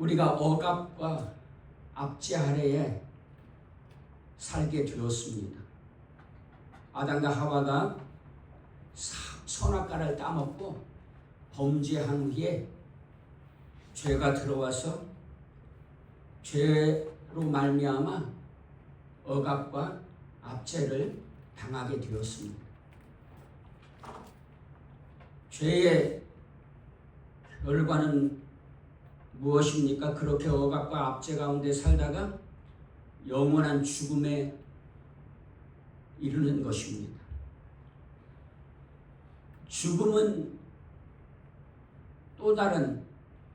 우리가 억압과 압제 아래에 살게 되었습니다. 아담과 하와가 선악과를 따먹고 범죄한 후에 죄가 들어와서 죄로 말미암아 억압과 압제를 당하게 되었습니다. 죄의 결과는 무엇입니까? 그렇게 억압과 압제 가운데 살다가 영원한 죽음에 이르는 것입니다. 죽음은 또 다른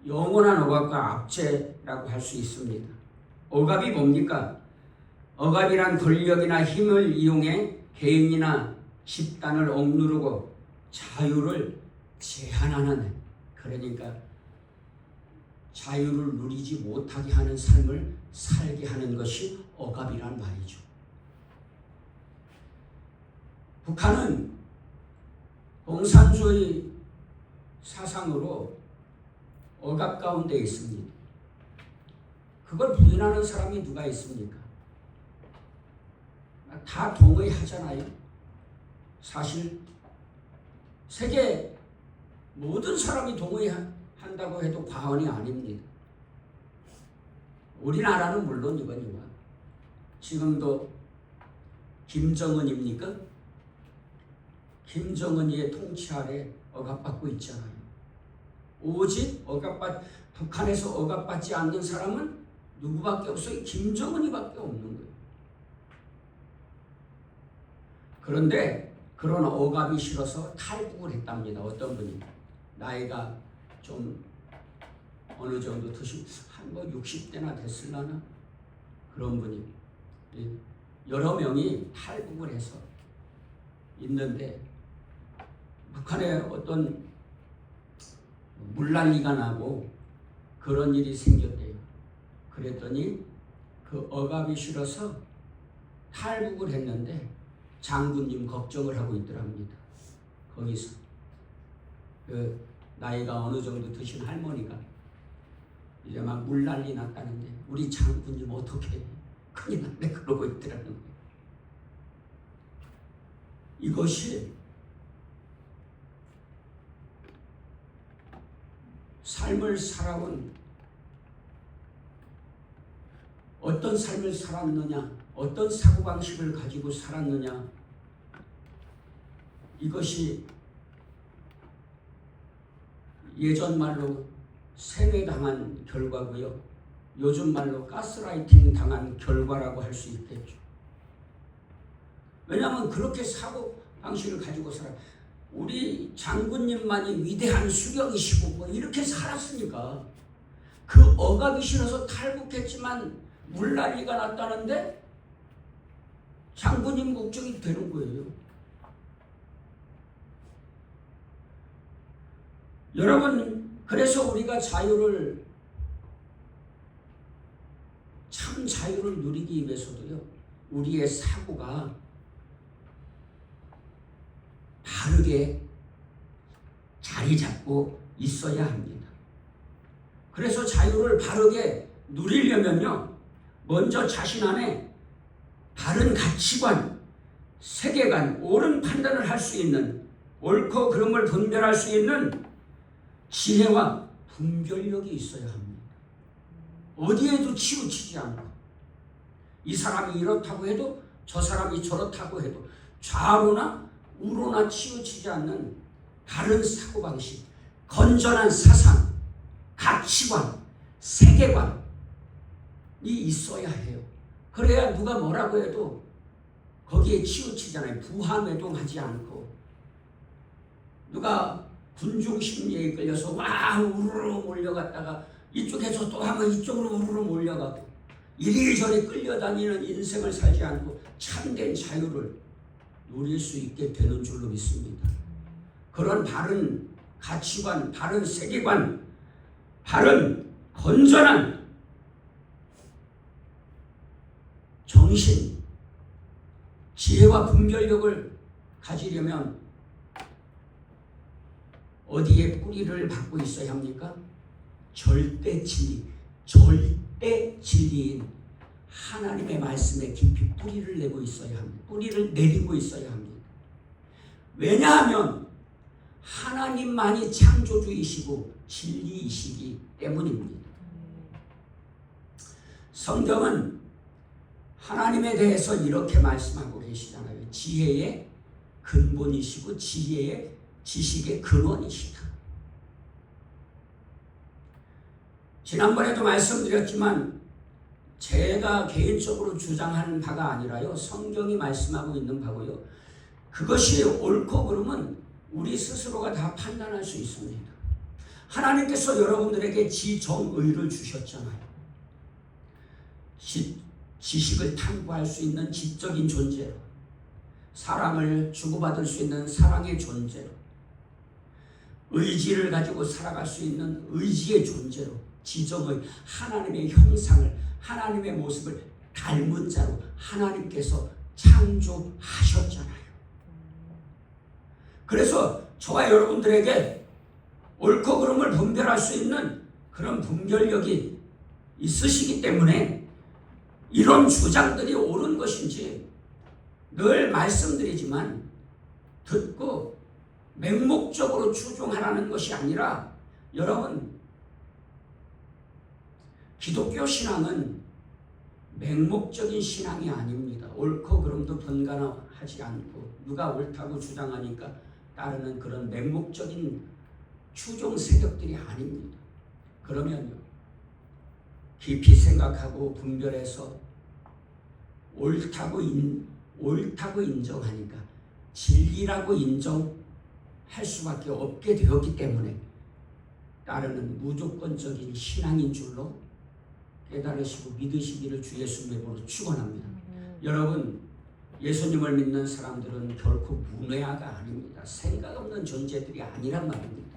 영원한 억압과 압제라고 할 수 있습니다. 억압이 뭡니까? 억압이란 권력이나 힘을 이용해 개인이나 집단을 억누르고 자유를 제한하는, 그러니까 자유를 누리지 못하게 하는 삶을 살게 하는 것이 억압이란 말이죠. 북한은 공산주의 사상으로 억압 가운데 있습니다. 그걸 부인하는 사람이 누가 있습니까? 다 동의하잖아요. 사실 세계 모든 사람이 동의한다고 해도 과언이 아닙니다. 우리나라는 물론이거니와 지금도 김정은입니까? 김정은이의 통치 아래 억압받고 있잖아요. 오직 북한에서 억압받지 않는 사람은 누구밖에 없어요? 김정은이밖에 없는 거예요. 그런데 그런 억압이 싫어서 탈북을 했답니다. 어떤 분이 나이가 좀 어느 정도 드신 한 60대나 됐을라나 그런 분이 여러 명이 탈북을 해서 있는데 북한에 어떤 물난리가 나고 그런 일이 생겼대요. 그랬더니 그 억압이 싫어서 탈북을 했는데 장군님 걱정을 하고 있더랍니다. 거기서 그 나이가 어느 정도 드신 할머니가 이제 막 물난리 났다는데 우리 장군님 어떻게 큰일 났네 그러고 있더라는 거예요. 이것이 삶을 살아온 어떤 삶을 살았느냐, 어떤 사고방식을 가지고 살았느냐, 이것이 예전 말로 세뇌당한 결과고요. 요즘 말로 가스라이팅 당한 결과라고 할 수 있겠죠. 왜냐하면 그렇게 사고방식을 가지고 살아. 우리 장군님만이 위대한 수령이시고 뭐 이렇게 살았으니까 그 억압이 싫어서 탈북했지만 물난리가 났다는데 장군님 걱정이 되는 거예요. 여러분, 그래서 우리가 자유를 참 자유를 누리기 위해서도요, 우리의 사고가 바르게 자리 잡고 있어야 합니다. 그래서 자유를 바르게 누리려면요, 먼저 자신 안에 바른 가치관, 세계관, 옳은 판단을 할 수 있는, 옳고 그름을 분별할 수 있는 지혜와 분별력이 있어야 합니다. 어디에도 치우치지 않고, 이 사람이 이렇다고 해도 저 사람이 저렇다고 해도 좌로나 우로나 치우치지 않는 바른 사고방식, 건전한 사상, 가치관, 세계관이 있어야 해요. 그래야 누가 뭐라고 해도 거기에 치우치잖아요. 부하매동하지 않고, 누가 군중심리에 끌려서 와 우르르 몰려갔다가 이쪽에서 또 하면 이쪽으로 우르르 몰려가고 이리저리 끌려다니는 인생을 살지 않고 참된 자유를 누릴 수 있게 되는 줄로 믿습니다. 그런 바른 가치관, 바른 세계관, 바른 건전한 정신, 지혜와 분별력을 가지려면 어디에 뿌리를 받고 있어야 합니까? 절대 진리, 절대 진리인 하나님의 말씀에 깊이 뿌리를 내고 있어야 합니다. 뿌리를 내리고 있어야 합니다. 왜냐하면 하나님만이 창조주이시고 진리이시기 때문입니다. 성경은 하나님에 대해서 이렇게 말씀하고 계시잖아요. 지혜의 근본이시고 지혜의 지식의 근원이시다. 지난번에도 말씀드렸지만 제가 개인적으로 주장하는 바가 아니라요, 성경이 말씀하고 있는 바고요, 그것이 옳고 그름은 우리 스스로가 다 판단할 수 있습니다. 하나님께서 여러분들에게 지정의를 주셨잖아요. 지식을 탐구할 수 있는 지적인 존재로, 사랑을 주고받을 수 있는 사랑의 존재로, 의지를 가지고 살아갈 수 있는 의지의 존재로, 지정의 하나님의 형상을, 하나님의 모습을 닮은 자로 하나님께서 창조하셨잖아요. 그래서 저와 여러분들에게 옳고 그름을 분별할 수 있는 그런 분별력이 있으시기 때문에 이런 주장들이 옳은 것인지 늘 말씀드리지만, 듣고 맹목적으로 추종하라는 것이 아니라, 여러분, 기독교 신앙은 맹목적인 신앙이 아닙니다. 옳고 그름도 분간하지 않고 누가 옳다고 주장하니까 따르는 그런 맹목적인 추종 세력들이 아닙니다. 그러면요, 깊이 생각하고 분별해서 옳다고 인정하니까 진리라고 인정할 수밖에 없게 되었기 때문에 따르는 무조건적인 신앙인 줄로 깨달으시고 믿으시기를 주 예수님의 이름으로 축원합니다. 여러분, 예수님을 믿는 사람들은 결코 문외아가 아닙니다. 생각 없는 존재들이 아니란 말입니다.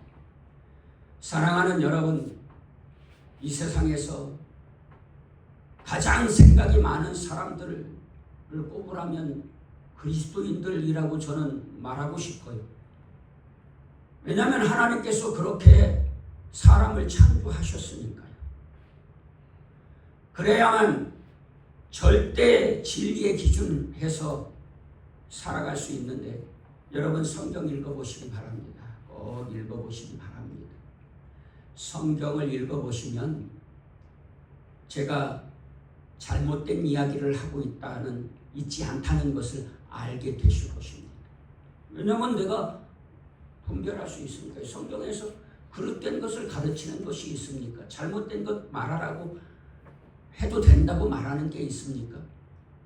사랑하는 여러분, 이 세상에서 가장 생각이 많은 사람들을 꼽으라면 그리스도인들이라고 저는 말하고 싶어요. 왜냐하면 하나님께서 그렇게 사람을 창조하셨으니까요. 그래야만 절대 진리의 기준해서 살아갈 수 있는데, 여러분 성경 읽어보시기 바랍니다. 꼭 읽어보시기 바랍니다. 성경을 읽어보시면 제가 잘못된 이야기를 하고 있지 않다는 것을 알게 되실 것입니다. 왜냐하면 내가 분별할 수 있으니까. 성경에서 그릇된 것을 가르치는 것이 있습니까? 잘못된 것 말하라고 해도 된다고 말하는 게 있습니까?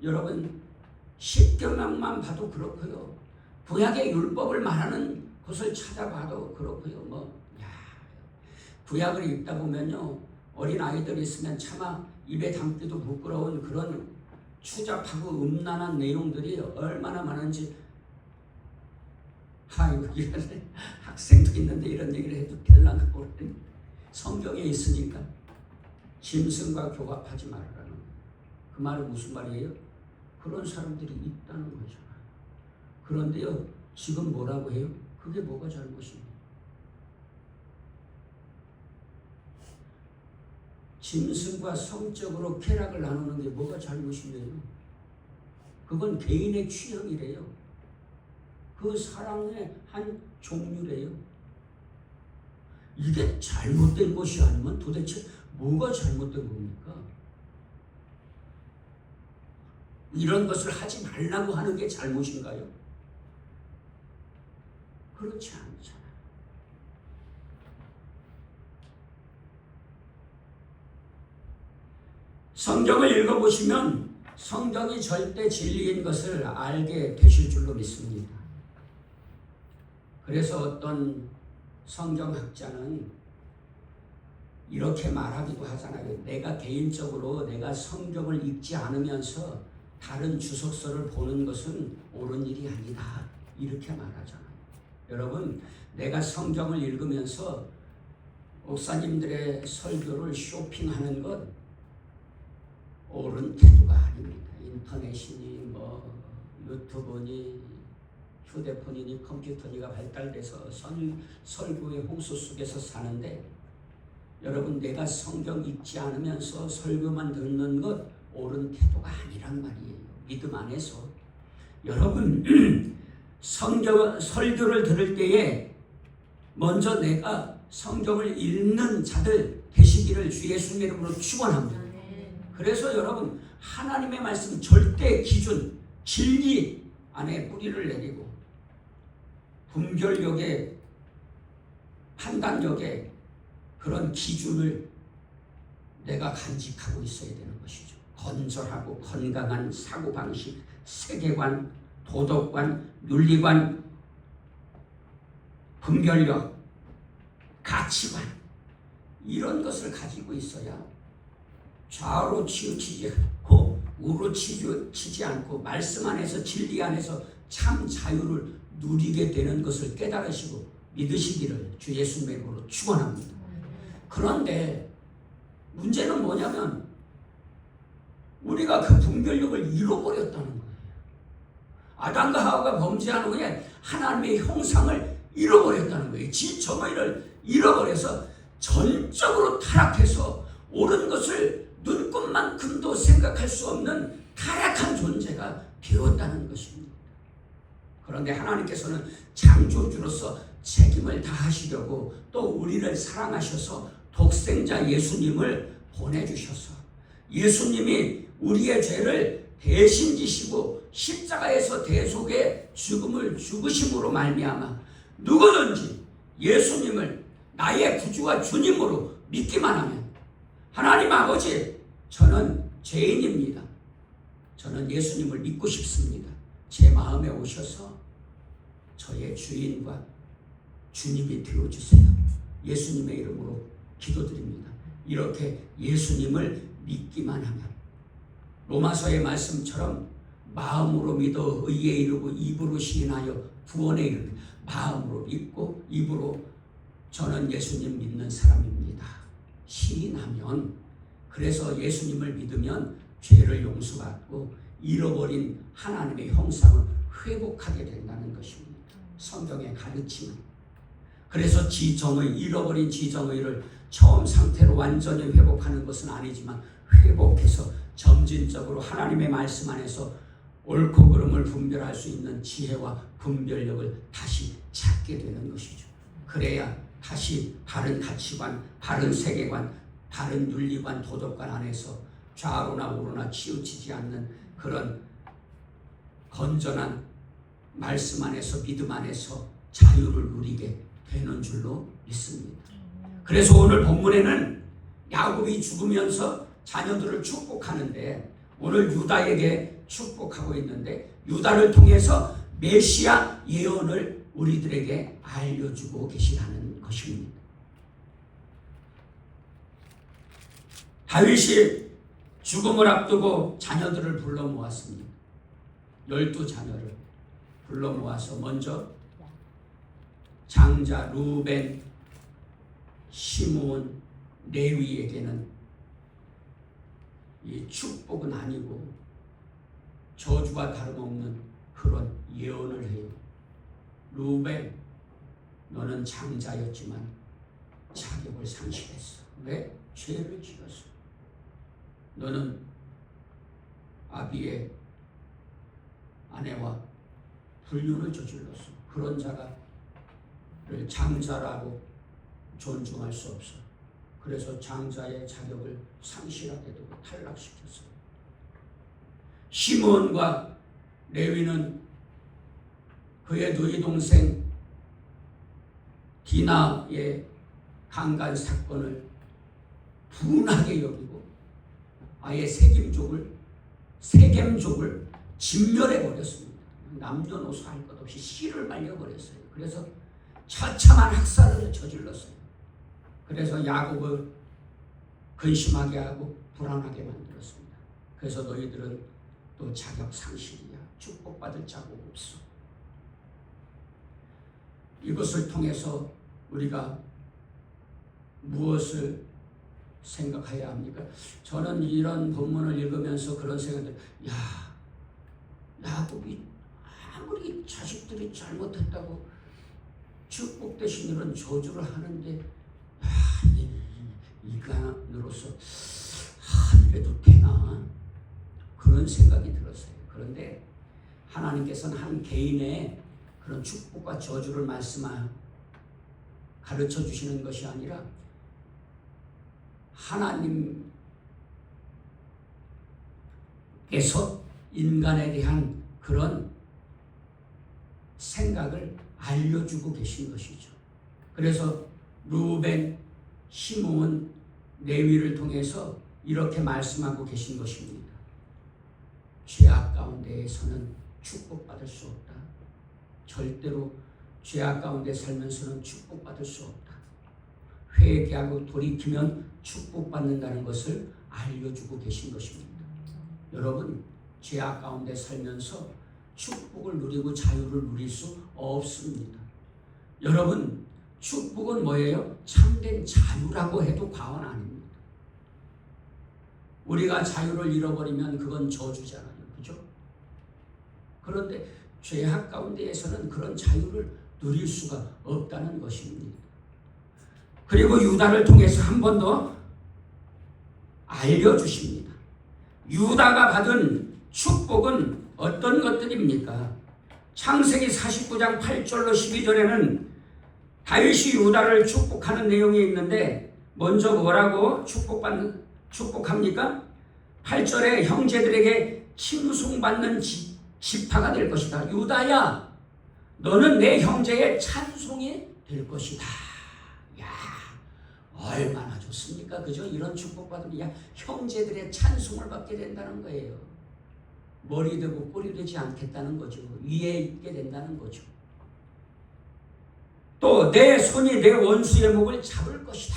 여러분, 십계명만 봐도 그렇고요, 구약의 율법을 말하는 것을 찾아봐도 그렇고요, 구약을 읽다 보면요, 어린 아이들이 있으면 차마 입에 담기도 부끄러운 그런 추잡하고 음란한 내용들이 얼마나 많은지, 이런 학생도 있는데 이런 얘기를 해도 될랑가 모르겠는데, 성경에 있으니까 짐승과 교합하지 말라는, 그 말은 무슨 말이에요? 그런 사람들이 있다는 거잖아요. 그런데요, 지금 뭐라고 해요? 그게 뭐가 잘못이에요? 짐승과 성적으로 쾌락을 나누는 게 뭐가 잘못이래요? 그건 개인의 취향이래요. 그 사랑의 한 종류래요. 이게 잘못된 것이 아니면 도대체 뭐가 잘못된 겁니까? 이런 것을 하지 말라고 하는 게 잘못인가요? 그렇지 않잖아요. 성경을 읽어보시면 성경이 절대 진리인 것을 알게 되실 줄로 믿습니다. 그래서 어떤 성경학자는 이렇게 말하기도 하잖아요. 내가 개인적으로 내가 성경을 읽지 않으면서 다른 주석서를 보는 것은 옳은 일이 아니다, 이렇게 말하잖아요. 여러분, 내가 성경을 읽으면서 목사님들의 설교를 쇼핑하는 것 옳은 태도가 아닙니다. 인터넷이니 유튜브니 휴대폰이니 컴퓨터니가 발달돼서 설교의 홍수 속에서 사는데, 여러분, 내가 성경 읽지 않으면서 설교만 듣는 것 옳은 태도가 아니란 말이에요. 믿음 안에서 여러분 설교를 들을 때에 먼저 내가 성경을 읽는 자들 되시기를 주 예수님의 이름으로 축원합니다. 그래서 여러분, 하나님의 말씀 절대 기준, 진리 안에 뿌리를 내리고 분별력에, 판단력에 그런 기준을 내가 간직하고 있어야 되는 것이죠. 건전하고 건강한 사고방식, 세계관, 도덕관, 윤리관, 분별력, 가치관, 이런 것을 가지고 있어야 좌우로 치우치지 않고 우로 치지 않고 말씀 안에서, 진리 안에서 참 자유를 누리게 되는 것을 깨달으시고 믿으시기를 주 예수님의 이름으로 축원합니다. 그런데 문제는 뭐냐면 우리가 그 분별력을 잃어버렸다는 거예요. 아담과 하와가 범죄한 후에 하나님의 형상을 잃어버렸다는 거예요. 지정의를 잃어버려서 전적으로 타락해서 옳은 것을 눈꽃만큼도 생각할 수 없는 타락한 존재가 되었다는 것입니다. 그런데 하나님께서는 창조주로서 책임을 다하시려고 또 우리를 사랑하셔서 독생자 예수님을 보내주셔서 예수님이 우리의 죄를 대신 지시고 십자가에서 대속의 죽음을 죽으심으로 말미암아 누구든지 예수님을 나의 구주와 주님으로 믿기만 하면, 하나님 아버지, 저는 죄인입니다. 저는 예수님을 믿고 싶습니다. 제 마음에 오셔서 저의 주인과 주님이 되어주세요. 예수님의 이름으로 기도드립니다. 이렇게 예수님을 믿기만 하면 로마서의 말씀처럼 마음으로 믿어 의에 이르고 입으로 시인하여 구원에 이르는, 마음으로 믿고 입으로 저는 예수님 믿는 사람입니다. 시인하면, 그래서 예수님을 믿으면 죄를 용서받고 잃어버린 하나님의 형상을 회복하게 된다는 것입니다. 성경의 가르침은. 그래서 잃어버린 지정의를 처음 상태로 완전히 회복하는 것은 아니지만 회복해서 점진적으로 하나님의 말씀 안에서 옳고 그름을 분별할 수 있는 지혜와 분별력을 다시 찾게 되는 것이죠. 그래야 다시 바른 가치관, 바른 세계관, 바른 윤리관, 도덕관 안에서 좌로나 우로나 치우치지 않는 그런 건전한 말씀 안에서, 믿음 안에서 자유를 누리게 되는 줄로 믿습니다. 그래서 오늘 본문에는 야곱이 죽으면서 자녀들을 축복하는데, 오늘 유다에게 축복하고 있는데, 유다를 통해서 메시아 예언을 우리들에게 알려주고 계시다는 것입니다. 다윗이 죽음을 앞두고 자녀들을 불러 모았습니다. 12자녀를 불러 모아서 먼저 장자 루벤, 시므온, 레위에게는 이 축복은 아니고 저주와 다름없는 그런 예언을 해요. 루벤, 너는 장자였지만 자격을 상실했어. 왜? 죄를 지었어. 너는 아비의 아내와 불륜을 저질렀어. 그런 자를 장자라고 존중할 수 없어. 그래서 장자의 자격을 상실하게 되고 탈락시켰어요. 시므온과 레위는 그의 누이 동생 디나의 강간 사건을 분하게 여기고 아예 세겜족을 진멸해 버렸습니다. 남녀노소 할 것 없이 씨를 말려버렸어요. 그래서 처참한 학살을 저질렀어요. 그래서 야곱을 근심하게 하고 불안하게 만들었습니다. 그래서 너희들은 또 자격 상실이야. 축복받을 자가 없어. 이것을 통해서 우리가 무엇을 생각해야 합니까? 저는 이런 본문을 읽으면서 그런 생각을, 야곱이 아무리 자식들이 잘못했다고 축복 대신 이런 저주를 하는데, 인간으로서 이래도 되나 그런 생각이 들었어요. 그런데 하나님께서는 한 개인의 그런 축복과 저주를 가르쳐 주시는 것이 아니라 하나님께서 인간에 대한 그런 생각을 알려주고 계신 것이죠. 그래서 루벤, 시므온, 레위를 통해서 이렇게 말씀하고 계신 것입니다. 죄악 가운데에서는 축복받을 수 없다. 절대로 죄악 가운데 살면서는 축복받을 수 없다. 회개하고 돌이키면 축복받는다는 것을 알려주고 계신 것입니다. 여러분, 죄악 가운데 살면서 축복을 누리고 자유를 누릴 수 없습니다. 여러분, 축복은 뭐예요? 참된 자유라고 해도 과언 아닙니다. 우리가 자유를 잃어버리면 그건 저주잖아요. 그죠? 그런데 죄악 가운데에서는 그런 자유를 누릴 수가 없다는 것입니다. 그리고 유다를 통해서 한 번 더 알려주십니다. 유다가 받은 축복은 어떤 것들입니까? 창세기 49장 8절로 12절에는 다윗이 유다를 축복하는 내용이 있는데 먼저 뭐라고 축복합니까? 8절에 형제들에게 칭송받는 지파가 될 것이다. 유다야, 너는 내 형제의 찬송이 될 것이다. 야, 얼마나 좋습니까? 그죠? 이런 축복받으면 형제들의 찬송을 받게 된다는 거예요. 머리 되고 꼬리 되지 않겠다는 거죠. 위에 있게 된다는 거죠. 또 내 손이 내 원수의 목을 잡을 것이다.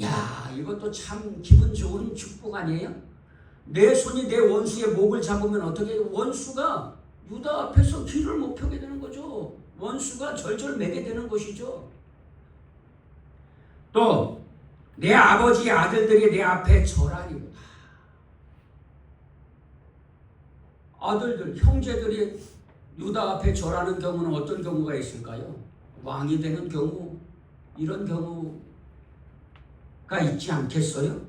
야, 이것도 참 기분 좋은 축복 아니에요? 내 손이 내 원수의 목을 잡으면 어떻게 원수가 유다 앞에서 길을 못 펴게 되는 거죠. 원수가 절절매게 되는 것이죠. 또 내 아버지의 아들들이 내 앞에 절하리로다. 아들들, 형제들이 유다 앞에 절하는 경우는 어떤 경우가 있을까요? 왕이 되는 경우, 이런 경우가 있지 않겠어요?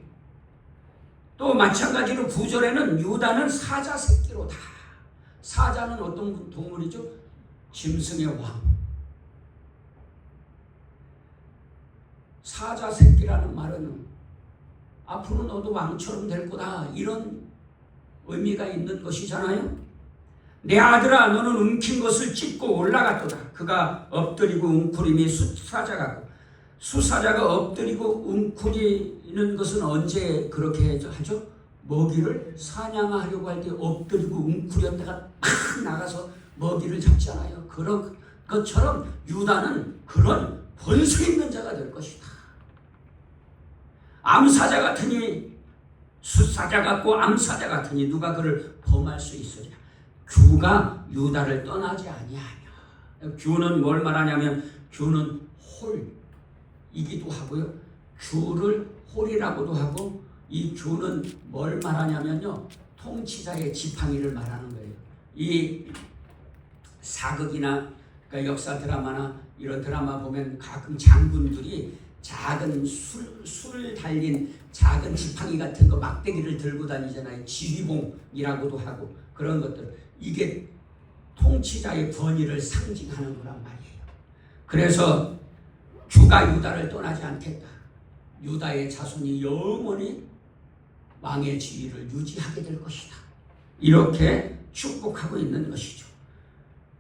또 마찬가지로 9절에는 유다는 사자 새끼로다. 사자는 어떤 동물이죠? 짐승의 왕. 사자 새끼라는 말은 앞으로 너도 왕처럼 될 거다, 이런 의미가 있는 것이잖아요. 내 아들아, 너는 움킨 것을 찢고 올라갔도다. 그가 엎드리고 웅크림이 수사자가 엎드리고 웅크리는 것은 언제 그렇게 하죠? 먹이를 사냥하려고 할 때 엎드리고 웅크렸다가 팍 나가서 먹이를 잡잖아요. 그런 것처럼 유다는 그런 권세 있는 자가 될 것이다. 암사자 같으니, 수사자 같고 암사자 같으니 누가 그를 범할 수 있으리라. 규가 유다를 떠나지 아니하며. 규는 뭘 말하냐면, 규는 홀이기도 하고요, 규를 홀이라고도 하고, 이 규는 뭘 말하냐면요, 통치자의 지팡이를 말하는 거예요. 이 사극이나 그러니까 역사 드라마나 이런 드라마 보면 가끔 장군들이 작은 술 달린 작은 지팡이 같은 거, 막대기를 들고 다니잖아요. 지휘봉이라고도 하고 그런 것들. 이게 통치자의 권위를 상징하는 거란 말이에요. 그래서 규가 유다를 떠나지 않겠다. 유다의 자손이 영원히 왕의 지위를 유지하게 될 것이다. 이렇게 축복하고 있는 것이죠.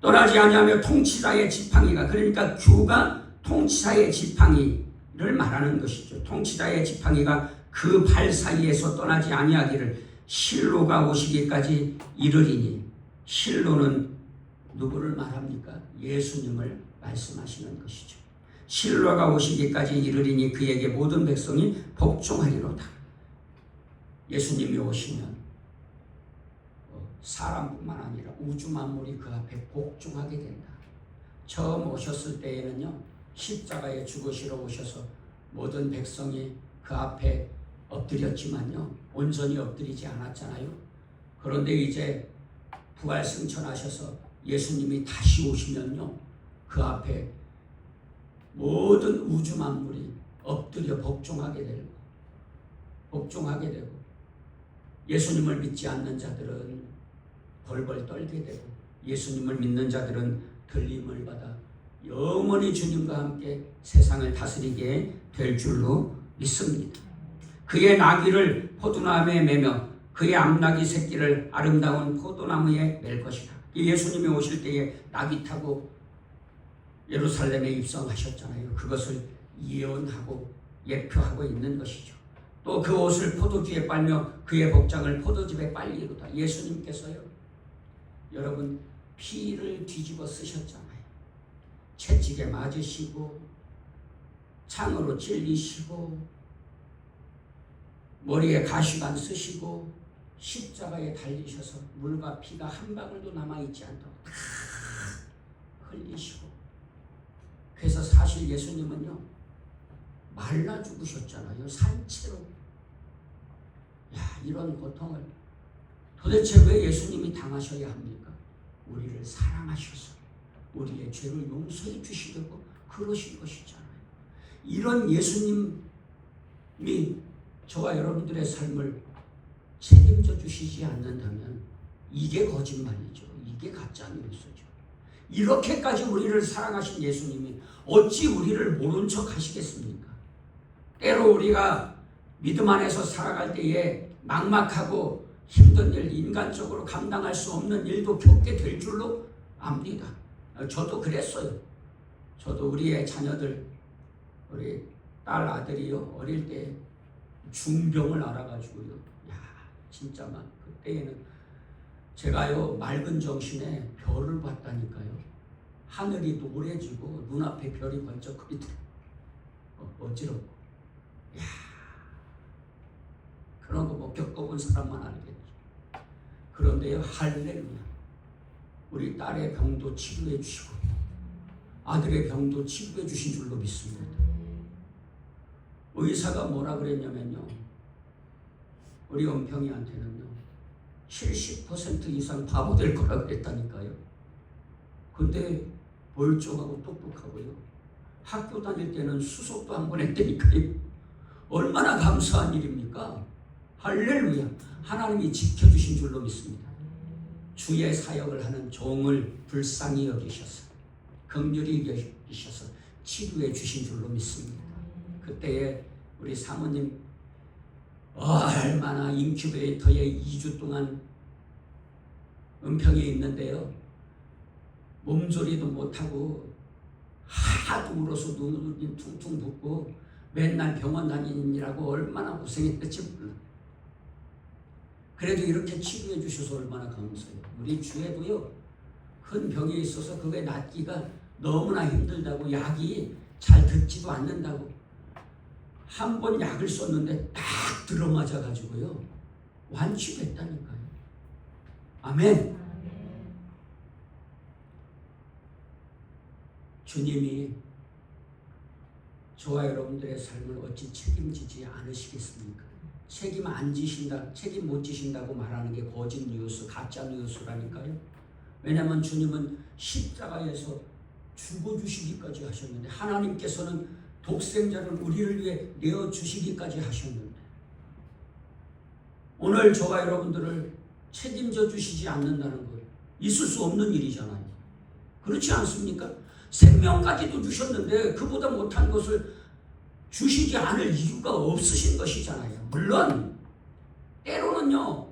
떠나지 아니하며 통치자의 지팡이가, 그러니까 규가 통치자의 지팡이를 말하는 것이죠. 통치자의 지팡이가 그 발 사이에서 떠나지 아니하기를 실로가 오시기까지 이르리니. 실로는 누구를 말합니까? 예수님을 말씀하시는 것이죠. 실로가 오시기까지 이르리니 그에게 모든 백성이 복종하리로다. 예수님이 오시면 사람뿐만 아니라 우주 만물이 그 앞에 복종하게 된다. 처음 오셨을 때에는요, 십자가에 죽으시러 오셔서 모든 백성이 그 앞에 엎드렸지만요, 온전히 엎드리지 않았잖아요. 그런데 이제 부활 승천하셔서 예수님이 다시 오시면요, 그 앞에 모든 우주 만물이 엎드려 복종하게 되고 예수님을 믿지 않는 자들은 벌벌 떨게 되고 예수님을 믿는 자들은 들림을 받아 영원히 주님과 함께 세상을 다스리게 될 줄로 믿습니다. 그의 나귀를 포도나무에 매며 그의 암나귀 새끼를 아름다운 포도나무에 맬 것이다. 예수님이 오실 때에 나귀 타고 예루살렘에 입성하셨잖아요. 그것을 예언하고 예표하고 있는 것이죠. 또 그 옷을 포도주에 빨며 그의 복장을 포도즙에 빨리로다. 예수님께서요, 여러분 피를 뒤집어 쓰셨잖아요. 채찍에 맞으시고 창으로 찔리시고 머리에 가시관 쓰시고 십자가에 달리셔서 물과 피가 한 방울도 남아있지 않도록 다 흘리시고, 그래서 사실 예수님은요 말라 죽으셨잖아요. 산채로. 야, 이런 고통을 도대체 왜 예수님이 당하셔야 합니까? 우리를 사랑하셔서 우리의 죄를 용서해 주시려고 그러신 것이잖아요. 이런 예수님이 저와 여러분들의 삶을 책임져 주시지 않는다면 이게 거짓말이죠. 이게 가짜 뉴스죠. 이렇게까지 우리를 사랑하신 예수님이 어찌 우리를 모른 척 하시겠습니까? 때로 우리가 믿음 안에서 살아갈 때에 막막하고 힘든 일, 인간적으로 감당할 수 없는 일도 겪게 될 줄로 압니다. 저도 그랬어요. 저도 우리의 자녀들, 우리 딸 아들이요, 어릴 때 중병을 알아가지고요. 야, 진짜 막 그때에는 제가요 맑은 정신에 별을 봤다니까요. 하늘이 노래지고 눈앞에 별이 번쩍거리더라고요. 어지럽고. 야, 그런 거 뭐 겪어본 사람만 알겠죠. 그런데요, 할렐루야. 우리 딸의 병도 치료해 주시고 아들의 병도 치료해 주신 줄로 믿습니다. 의사가 뭐라 그랬냐면요, 우리 은평이한테는요 70% 이상 바보 될 거라 그랬다니까요. 근데 멀쩡하고 똑똑하고요, 학교 다닐 때는 수속도 한 번 했다니까요. 얼마나 감사한 일입니까? 할렐루야. 하나님이 지켜주신 줄로 믿습니다. 주의 사역을 하는 종을 불쌍히 여기셔서 긍휼히 여기셔서 치료해 주신 줄로 믿습니다. 그때에 우리 사모님 얼마나 인큐베이터에 2주 동안 은평에 있는데요, 몸조리도 못하고 하도 울어서 눈이 퉁퉁 붓고 맨날 병원 다니느라고 얼마나 고생했을지 몰라. 그래도 이렇게 치료해 주셔서 얼마나 감사해요. 우리 주에도요 큰 병이 있어서 그게 낫기가 너무나 힘들다고, 약이 잘 듣지도 않는다고 한 번 약을 썼는데 딱 들어맞아 가지고요 완치됐다니까요. 아멘. 주님이 저와 여러분들의 삶을 어찌 책임지지 않으시겠습니까? 책임 안 지신다, 책임 못 지신다고 말하는 게 거짓 뉴스, 가짜 뉴스라니까요. 왜냐하면 주님은 십자가에서 죽어주시기까지 하셨는데, 하나님께서는 독생자를 우리를 위해 내어주시기까지 하셨는데, 오늘 저와 여러분들을 책임져 주시지 않는다는 것, 있을 수 없는 일이잖아요. 그렇지 않습니까? 생명까지도 주셨는데 그보다 못한 것을 주시지 않을 이유가 없으신 것이잖아요. 물론 때로는요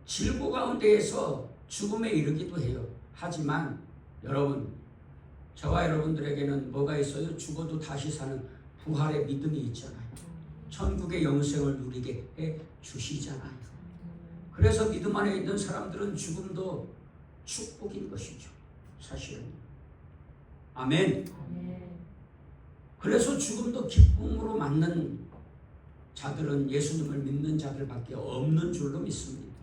질고 가운데에서 죽음에 이르기도 해요. 하지만 여러분, 저와 여러분들에게는 뭐가 있어요? 죽어도 다시 사는 부활의 믿음이 있잖아요. 천국의 영생을 누리게 해 주시잖아요. 그래서 믿음 안에 있는 사람들은 죽음도 축복인 것이죠, 사실은. 아멘. 그래서 죽음도 기쁨으로 맞는 자들은 예수님을 믿는 자들밖에 없는 줄로 믿습니다.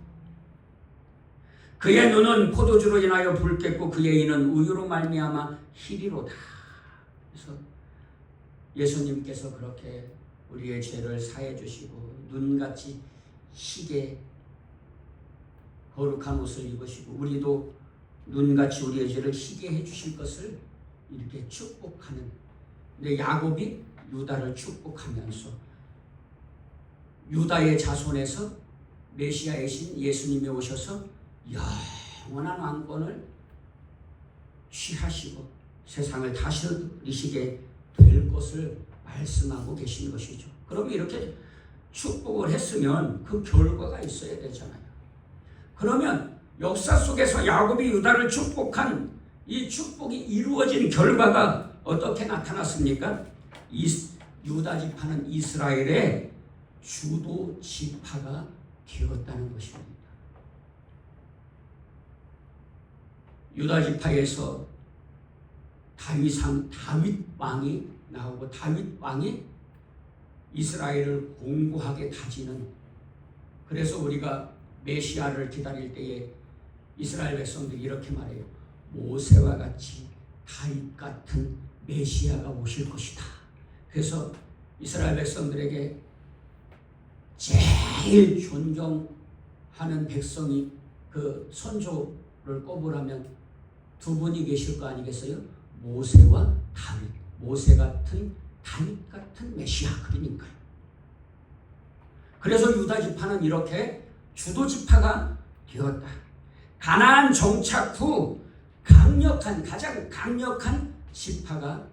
그의 눈은 포도주로 인하여 붉겠고 그의 이는 우유로 말미암아 희리로다. 그래서 예수님께서 그렇게 우리의 죄를 사해 주시고 눈같이 희게 거룩한 옷을 입으시고 우리도 눈같이 우리의 죄를 희게 해 주실 것을 이렇게 축복하는. 근데 야곱이 유다를 축복하면서 유다의 자손에서 메시아이신 예수님이 오셔서 영원한 왕권을 취하시고 세상을 다스리시게 될 것을 말씀하고 계신 것이죠. 그럼 이렇게 축복을 했으면 그 결과가 있어야 되잖아요. 그러면 역사 속에서 야곱이 유다를 축복한 이 축복이 이루어진 결과가 어떻게 나타났습니까? 유다 지파는 이스라엘의 주도 지파가 되었다는 것입니다. 유다 지파에서 다윗 왕이 나오고 다윗 왕이 이스라엘을 공고하게 다지는, 그래서 우리가 메시아를 기다릴 때에 이스라엘 백성들이 이렇게 말해요. 모세와 같이 다윗 같은 메시아가 오실 것이다. 그래서 이스라엘 백성들에게 제일 존경하는 백성이 그 선조를 꼽으라면 두 분이 계실 거 아니겠어요? 모세와 다윗. 모세 같은 다윗 같은 메시아, 그러니까요. 그래서 유다 지파는 이렇게 주도 지파가 되었다. 가나안 정착 후 가장 강력한 지파가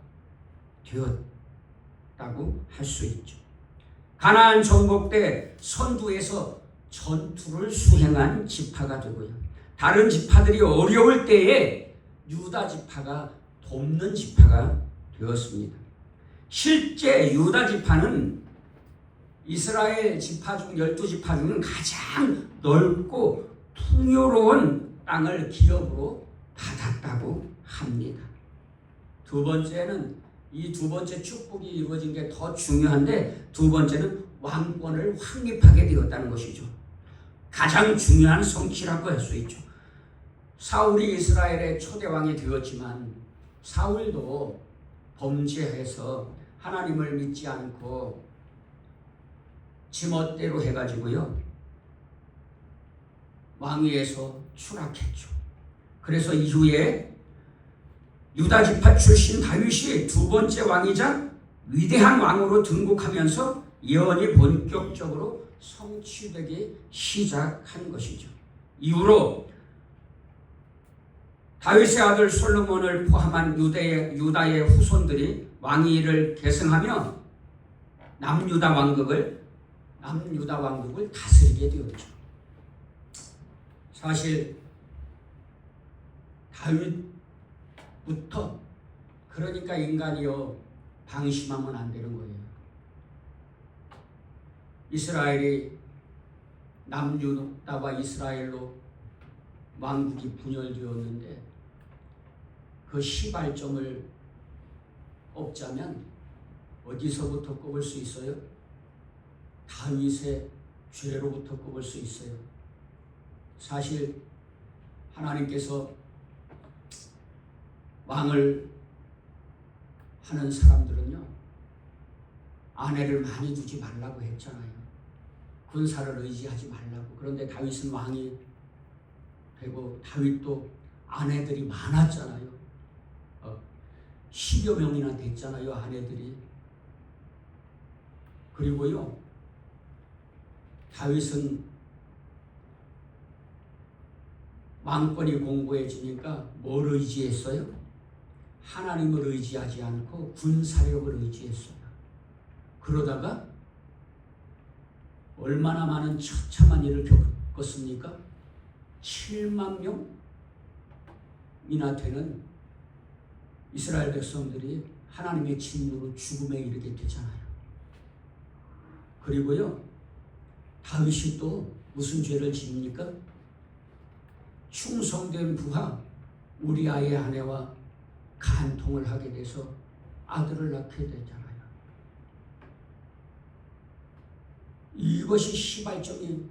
되었다고 할 수 있죠. 가나안 정복 때 선두에서 전투를 수행한 지파가 되고요. 다른 지파들이 어려울 때에 유다 지파가 돕는 지파가 되었습니다. 실제 유다 지파는 이스라엘 지파 중 12지파 중 가장 넓고 풍요로운 땅을 기업으로 받았다고 합니다. 두 번째는 이 두 번째 축복이 이루어진 게 더 중요한데, 두 번째는 왕권을 확립하게 되었다는 것이죠. 가장 중요한 성취라고 할 수 있죠. 사울이 이스라엘의 초대왕이 되었지만 사울도 범죄해서 하나님을 믿지 않고 지멋대로 해가지고요 왕위에서 추락했죠. 그래서 이후에 유다 지파 출신 다윗이 두 번째 왕이자 위대한 왕으로 등극하면서 예언이 본격적으로 성취되기 시작한 것이죠. 이후로 다윗의 아들 솔로몬을 포함한 유다의 후손들이 왕위를 계승하며 남유다 왕국을 다스리게 되었죠. 사실 다윗부터, 그러니까 인간이요 방심하면 안 되는 거예요. 이스라엘이 남유다와 이스라엘로 왕국이 분열되었는데 그 시발점을 꼽자면 어디서부터 꼽을 수 있어요? 다윗의 죄로부터 꼽을 수 있어요. 사실 하나님께서 왕을 하는 사람들은요 아내를 많이 두지 말라고 했잖아요. 군사를 의지하지 말라고. 그런데 다윗은 왕이 되고 다윗도 아내들이 많았잖아요. 10여 명이나 됐잖아요, 아내들이. 그리고요 다윗은 왕권이 공고해지니까 뭘 의지했어요? 하나님을 의지하지 않고 군사력을 의지했어요. 그러다가 얼마나 많은 처참한 일을 겪었습니까? 7만 명이나 되는 이스라엘 백성들이 하나님의 진노로 죽음에 이르게 되잖아요. 그리고요 다윗이 또 무슨 죄를 지습니까? 충성된 부하 우리아의 아내와 간통을 하게 돼서 아들을 낳게 되잖아요. 이것이 시발점이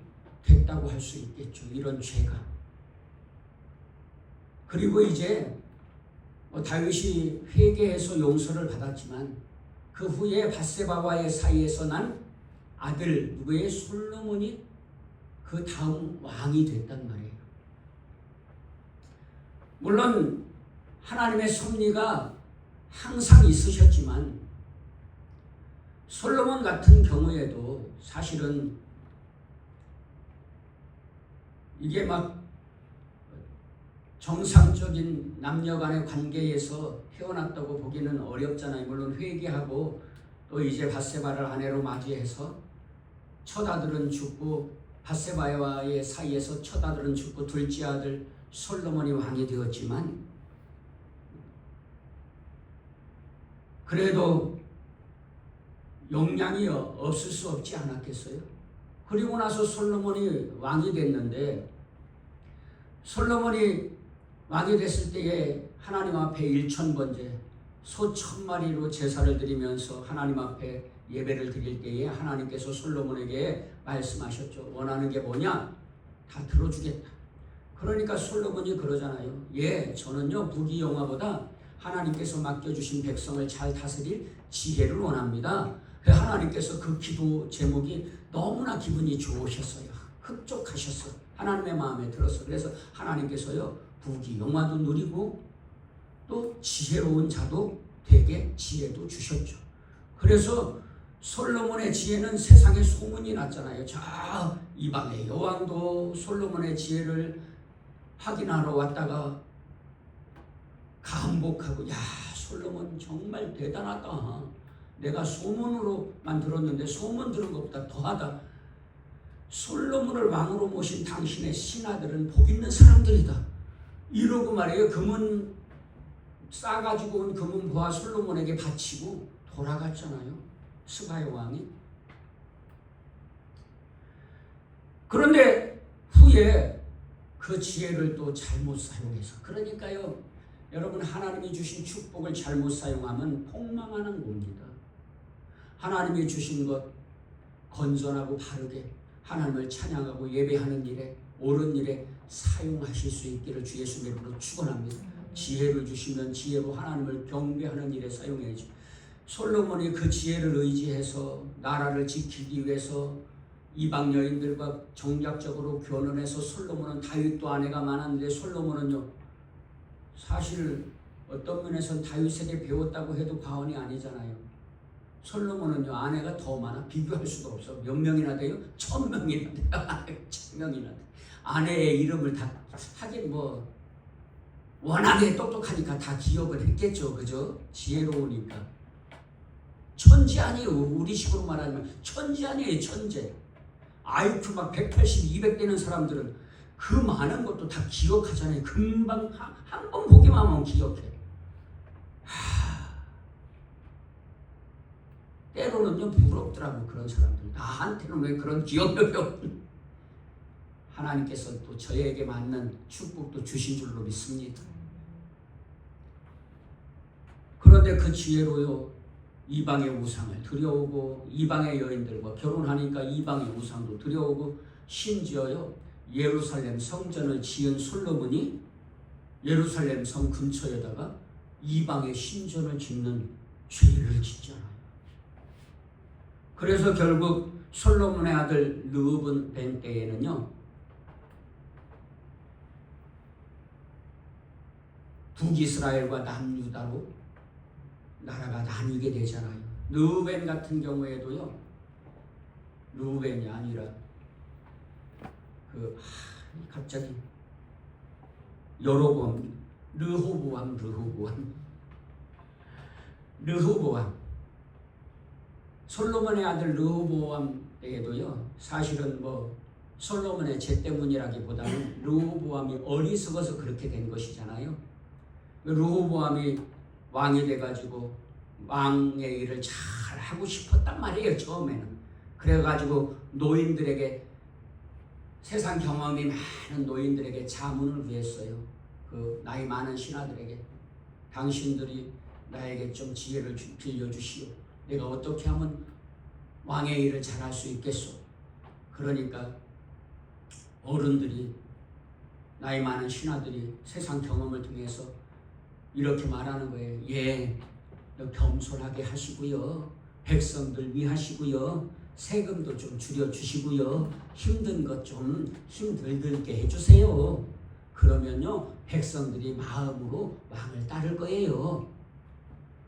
됐다고 할 수 있겠죠. 이런 죄가. 그리고 이제 다윗이 회개해서 용서를 받았지만 그 후에 밧세바와의 사이에서 난 아들 누구의 솔로몬이 그 다음 왕이 됐단 말이에요. 물론 하나님의 섭리가 항상 있으셨지만 솔로몬 같은 경우에도 사실은 이게 막 정상적인 남녀 간의 관계에서 헤어났다고 보기는 어렵잖아요. 물론 회개하고 또 이제 밧세바를 아내로 맞이해서 첫 아들은 죽고 밧세바와의 사이에서 첫 아들은 죽고 둘째 아들 솔로몬이 왕이 되었지만 그래도 용량이 없을 수 없지 않았겠어요? 그리고 나서 솔로몬이 왕이 됐는데 솔로몬이 왕이 됐을 때에 하나님 앞에 1000번째 소 1000마리로 제사를 드리면서 하나님 앞에 예배를 드릴 때에 하나님께서 솔로몬에게 말씀하셨죠. 원하는 게 뭐냐? 다 들어주겠다. 그러니까 솔로몬이 그러잖아요. 예, 저는요 부귀영화보다 하나님께서 맡겨주신 백성을 잘 다스릴 지혜를 원합니다. 하나님께서 그 기도 제목이 너무나 기분이 좋으셨어요. 흡족하셨어. 하나님의 마음에 들었어. 그래서 하나님께서요 부귀영화도 누리고 또 지혜로운 자도 되게 지혜도 주셨죠. 그래서 솔로몬의 지혜는 세상에 소문이 났잖아요. 저 이방의 여왕도 솔로몬의 지혜를 확인하러 왔다가 감복하고 야 솔로몬 정말 대단하다. 내가 소문으로만 들었는데 소문 들은 것보다 더하다. 솔로몬을 왕으로 모신 당신의 신하들은 복 있는 사람들이다. 이러고 말이에요. 금은 싸가지고 온 금은 보아 솔로몬에게 바치고 돌아갔잖아요. 스바의 왕이. 그런데 후에 그 지혜를 또 잘못 사용해서 그러니까요. 여러분 하나님이 주신 축복을 잘못 사용하면 폭망하는 겁니다. 하나님이 주신 것 건전하고 바르게 하나님을 찬양하고 예배하는 일에 옳은 일에 사용하실 수 있기를 주 예수의 이름으로 축원합니다. 지혜를 주시면 지혜로 하나님을 경배하는 일에 사용해야죠. 솔로몬이 그 지혜를 의지해서 나라를 지키기 위해서 이방 여인들과 정략적으로 교론해서 솔로몬은 다윗도 아내가 많았는데 솔로몬은요 사실 어떤 면에서는 다윗에게 배웠다고 해도 과언이 아니잖아요. 솔로몬은요 아내가 더 많아. 비교할 수가 없어. 몇 명이나 돼요? 1000명이나 돼요. 1000명이나 돼. 아내의 이름을 다 하긴 뭐 워낙에 똑똑하니까 다 기억을 했겠죠. 그죠? 지혜로우니까. 천재 아니에요. 우리식으로 말하면 천재 아니에요. 천재. IQ 막 180, 200 되는 사람들은 그 많은 것도 다 기억하잖아요. 금방 한 번 보기만 하면 기억해. 때로는요 부럽더라고 그런 사람들. 나한테는 왜 그런 기억력이 없는. 하나님께서 또 저에게 맞는 축복도 주신 줄로 믿습니다. 그런데 그 지혜로요 이방의 우상을 들여오고 이방의 여인들과 결혼하니까 이방의 우상도 들여오고 심지어요 예루살렘 성전을 지은 솔로몬이 예루살렘 성 근처에다가 이방의 신전을 짓는 죄를 짓잖아요. 그래서 결국 솔로몬의 아들 르호본 벤 때에는요 북이스라엘과 남유다로 나라가 나뉘게 되잖아요. 르우벤 같은 경우에도요 르우벤이 아니라 갑자기 여로보암 르호보암 솔로몬의 아들 르호보암 때에도요 사실은 뭐 솔로몬의 죄 때문이라기보다는 르호보암이 어리석어서 그렇게 된 것이잖아요. 르호보암이 왕이 돼가지고 왕의 일을 잘 하고 싶었단 말이에요. 처음에는. 그래가지고 노인들에게 세상 경험이 많은 노인들에게 자문을 구했어요. 그 나이 많은 신하들에게 당신들이 나에게 좀 지혜를 빌려주시오. 내가 어떻게 하면 왕의 일을 잘할 수 있겠소. 그러니까 어른들이 나이 많은 신하들이 세상 경험을 통해서 이렇게 말하는 거예요. 예, 겸손하게 하시고요. 백성들 위하시고요. 세금도 좀 줄여주시고요. 힘든 것 좀 힘들게 해주세요. 그러면요 백성들이 마음으로 왕을 따를 거예요.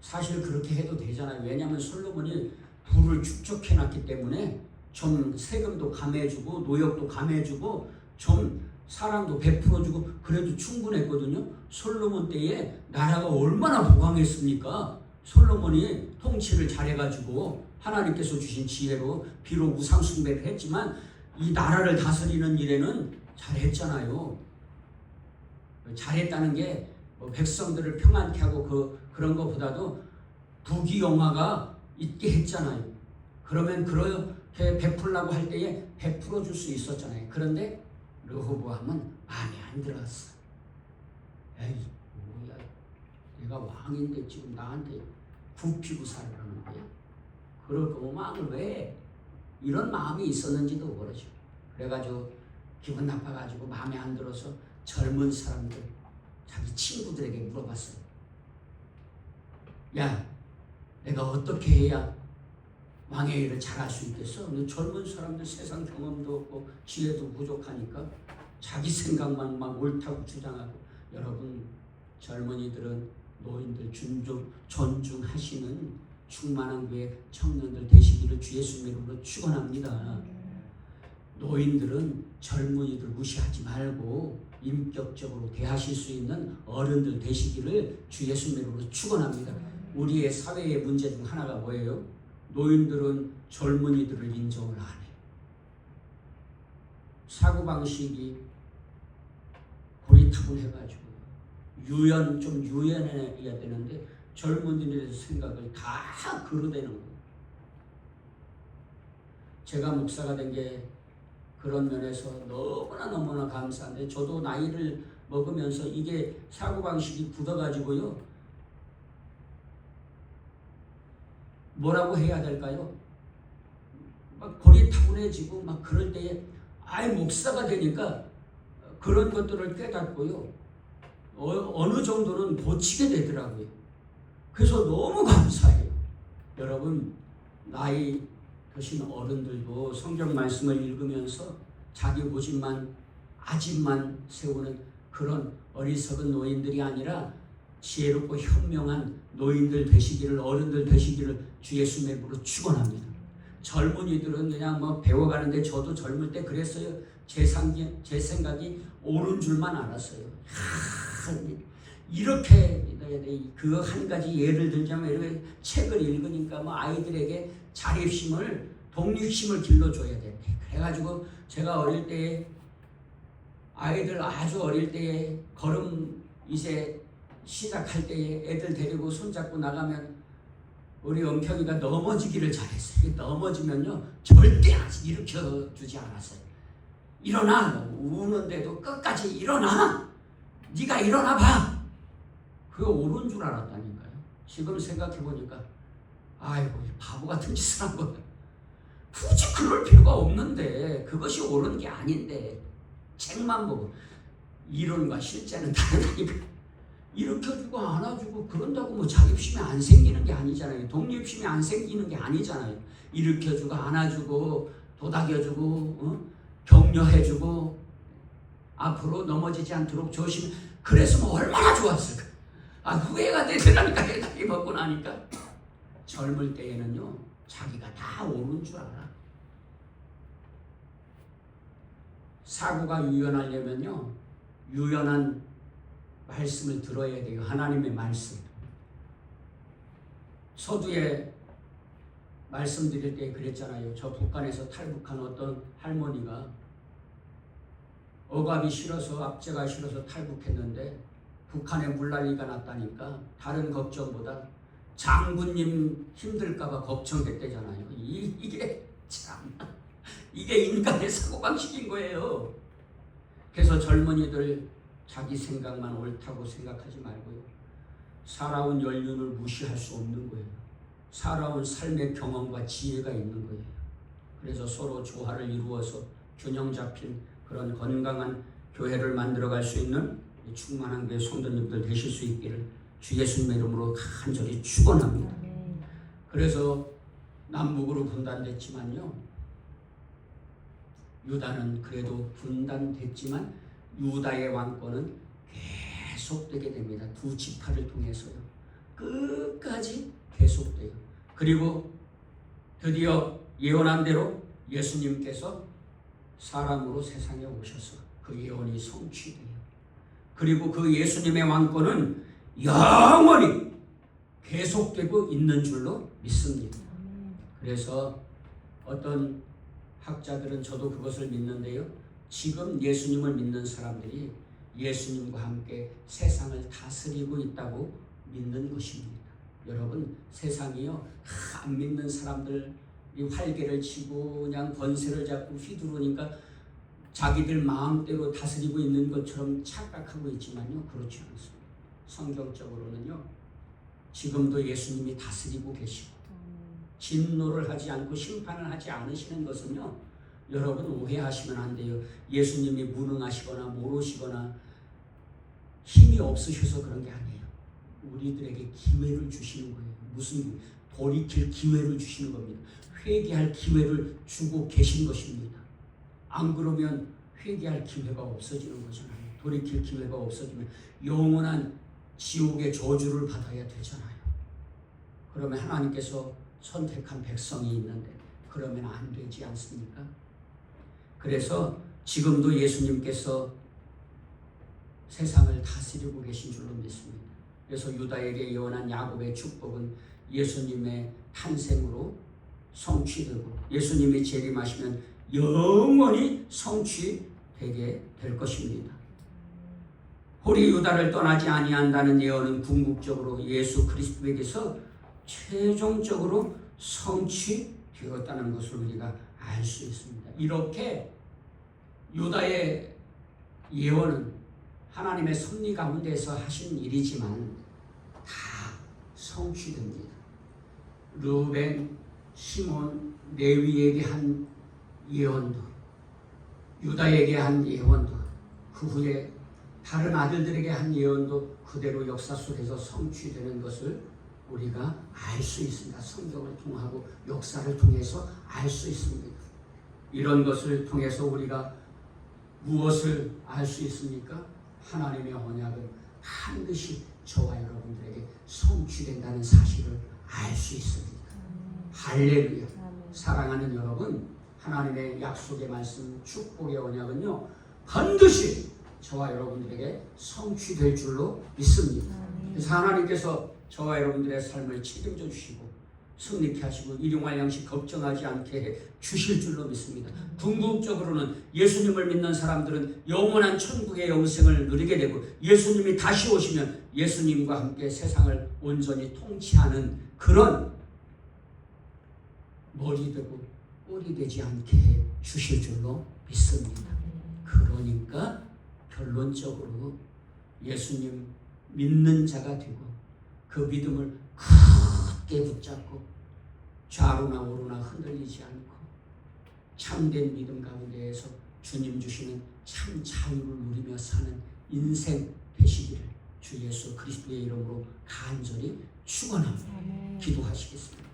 사실 그렇게 해도 되잖아요. 왜냐하면 솔로몬이 부를 축적해놨기 때문에 좀 세금도 감해주고 노역도 감해주고 좀 사랑도 베풀어주고 그래도 충분했거든요. 솔로몬 때에 나라가 얼마나 부강했습니까? 솔로몬이 통치를 잘해가지고 하나님께서 주신 지혜로 비록 우상 숭배를 했지만 이 나라를 다스리는 일에는 잘했잖아요. 잘했다는 게 뭐 백성들을 평안케 하고 그런 것보다도 부귀영화가 있게 했잖아요. 그러면 그렇게 베풀라고 할 때에 베풀어 줄 수 있었잖아요. 그런데 르호보암은 마음에 안 들었어. 에이, 뭐야, 내가 왕인데 지금 나한테 굽히고 살으라는 거야? 그럴 거면 왕을 왜? 이런 마음이 있었는지도 모르죠. 그래가지고 기분 나빠가지고 마음에 안 들어서 젊은 사람들 자기 친구들에게 물어봤어요. 야, 내가 어떻게 해야 왕의 일을 잘할 수 있겠어? 근데 젊은 사람들 세상 경험도 없고 지혜도 부족하니까 자기 생각만 막 옳다고 주장하고. 여러분, 젊은이들은 노인들 존중하시는 충만한 교회 청년들 되시기를 주 예수님 이름으로 축원합니다. 노인들은 젊은이들 무시하지 말고 인격적으로 대하실 수 있는 어른들 되시기를 주 예수님 이름으로 축원합니다. 우리의 사회의 문제 중 하나가 뭐예요? 노인들은 젊은이들을 인정을 안 해요. 사고방식이 고리타분해가지고 좀 유연해야 되는데 젊은이들의 생각을 다 그러대는 거예요. 제가 목사가 된 게 그런 면에서 너무나 감사한데, 저도 나이를 먹으면서 이게 사고방식이 굳어가지고요, 뭐라고 해야 될까요? 막 고리타분해지고 막 그럴 때에 목사가 되니까 그런 것들을 깨닫고요, 어느 정도는 고치게 되더라고요. 그래서 너무 감사해요. 여러분, 나이 드신 어른들도 성경 말씀을 읽으면서 자기 고집만 아집만 세우는 그런 어리석은 노인들이 아니라 지혜롭고 현명한 노인들 되시기를, 어른들 되시기를 주 예수님의 이름으로 축원합니다. 젊은이들은 그냥 뭐 배워가는데 저도 젊을 때 그랬어요. 제 생각이 옳은 줄만 알았어요. 이렇게 그 한 가지 예를 들자면, 이렇게 책을 읽으니까 뭐 아이들에게 자립심을, 독립심을 길러줘야 돼. 그래가지고 제가 어릴 때에 아이들 아주 어릴 때에 걸음 이제 시작할 때에 애들 데리고 손잡고 나가면 우리 은평이가 넘어지기를 잘했어요. 넘어지면요 절대 일으켜 주지 않았어요. 일어나, 우는데도 끝까지 일어나, 네가 일어나 봐. 그거 옳은 줄 알았다니까요. 지금 생각해 보니까 아이고 바보 같은 짓을 한 거야. 굳이 그럴 필요가 없는데, 그것이 옳은 게 아닌데 책만 보고. 이론과 실제는 다르다니까. 일으켜주고 안아주고 그런다고 뭐 자립심이 안 생기는 게 아니잖아요. 독립심이 안 생기는 게 아니잖아요. 일으켜주고 안아주고 도닥여주고 격려해주고 앞으로 넘어지지 않도록 조심해. 그랬으면 얼마나 좋았을까. 후회가 되더라니까. 나이 먹고 나니까. 젊을 때에는요 자기가 다 옳은 줄 알아. 사고가 유연하려면요 유연한 말씀을 들어야 돼요. 하나님의 말씀. 서두에 말씀드릴 때 그랬잖아요. 저 북한에서 탈북한 어떤 할머니가 억압이 싫어서, 압제가 싫어서 탈북했는데 북한에 물난리가 났다니까 다른 걱정보다 장군님 힘들까봐 걱정했대잖아요. 이게 참, 이게 인간의 사고방식인 거예요. 그래서 젊은이들 자기 생각만 옳다고 생각하지 말고요, 살아온 연륜을 무시할 수 없는 거예요. 살아온 삶의 경험과 지혜가 있는 거예요. 그래서 서로 조화를 이루어서 균형 잡힌 그런 건강한 교회를 만들어갈 수 있는 충만한 교회 성도님들 되실 수 있기를 주 예수님의 이름으로 간절히 축원합니다. 그래서 남북으로 분단됐지만요, 유다는 그래도 분단됐지만 유다의 왕권은 계속되게 됩니다. 두 지파를 통해서요. 끝까지 계속돼요. 그리고 드디어 예언한 대로 예수님께서 사람으로 세상에 오셔서 그 예언이 성취돼요. 그리고 그 예수님의 왕권은 영원히 계속되고 있는 줄로 믿습니다. 그래서 어떤 학자들은, 저도 그것을 믿는데요, 지금 예수님을 믿는 사람들이 예수님과 함께 세상을 다스리고 있다고 믿는 것입니다. 여러분, 세상이요, 안 믿는 사람들이 활개를 치고 그냥 권세를 잡고 휘두르니까 자기들 마음대로 다스리고 있는 것처럼 착각하고 있지만요, 그렇지 않습니다. 성경적으로는요, 지금도 예수님이 다스리고 계시고 진노를 하지 않고 심판을 하지 않으시는 것은요, 여러분 오해하시면 안 돼요. 예수님이 무능하시거나 모르시거나 힘이 없으셔서 그런 게 아니에요. 우리들에게 기회를 주시는 거예요. 무슨 돌이킬 기회를 주시는 겁니다. 회개할 기회를 주고 계신 것입니다. 안 그러면 회개할 기회가 없어지는 거잖아요. 돌이킬 기회가 없어지면 영원한 지옥의 저주를 받아야 되잖아요. 그러면 하나님께서 선택한 백성이 있는데 그러면 안 되지 않습니까? 그래서 지금도 예수님께서 세상을 다스리고 계신 줄로 믿습니다. 그래서 유다에게 예언한 야곱의 축복은 예수님의 탄생으로 성취되고 예수님이 재림하시면 영원히 성취되게 될 것입니다. 호리 유다를 떠나지 아니한다는 예언은 궁극적으로 예수 그리스도에게서 최종적으로 성취되었다는 것을 우리가 알 수 있습니다. 이렇게 유다의 예언은 하나님의 섭리 가운데서 하신 일이지만 다 성취됩니다. 르벤, 시몬, 레위에게 한 예언도, 유다에게 한 예언도, 그 후에 다른 아들들에게 한 예언도 그대로 역사 속에서 성취되는 것을 우리가 알 수 있습니다. 성경을 통하고 역사를 통해서 알 수 있습니다. 이런 것을 통해서 우리가 무엇을 알 수 있습니까? 하나님의 언약은 반드시 저와 여러분들에게 성취된다는 사실을 알 수 있습니다. 할렐루야. 사랑하는 여러분, 하나님의 약속의 말씀, 축복의 언약은요, 반드시 저와 여러분들에게 성취될 줄로 믿습니다. 그래서 하나님께서 저와 여러분들의 삶을 책임져 주시고 승리케 하시고 일용할 양식 걱정하지 않게 해 주실 줄로 믿습니다. 궁극적으로는 예수님을 믿는 사람들은 영원한 천국의 영생을 누리게 되고 예수님이 다시 오시면 예수님과 함께 세상을 온전히 통치하는 그런 머리 되고 꼴이 되지 않게 해 주실 줄로 믿습니다. 그러니까 결론적으로 예수님 믿는 자가 되고 그 믿음을 크게 붙잡고 좌로나 우로나 흔들리지 않고 참된 믿음 가운데에서 주님 주시는 참 자유를 누리며 사는 인생 되시기를 주 예수 그리스도의 이름으로 간절히 축원합니다. 기도하시겠습니다.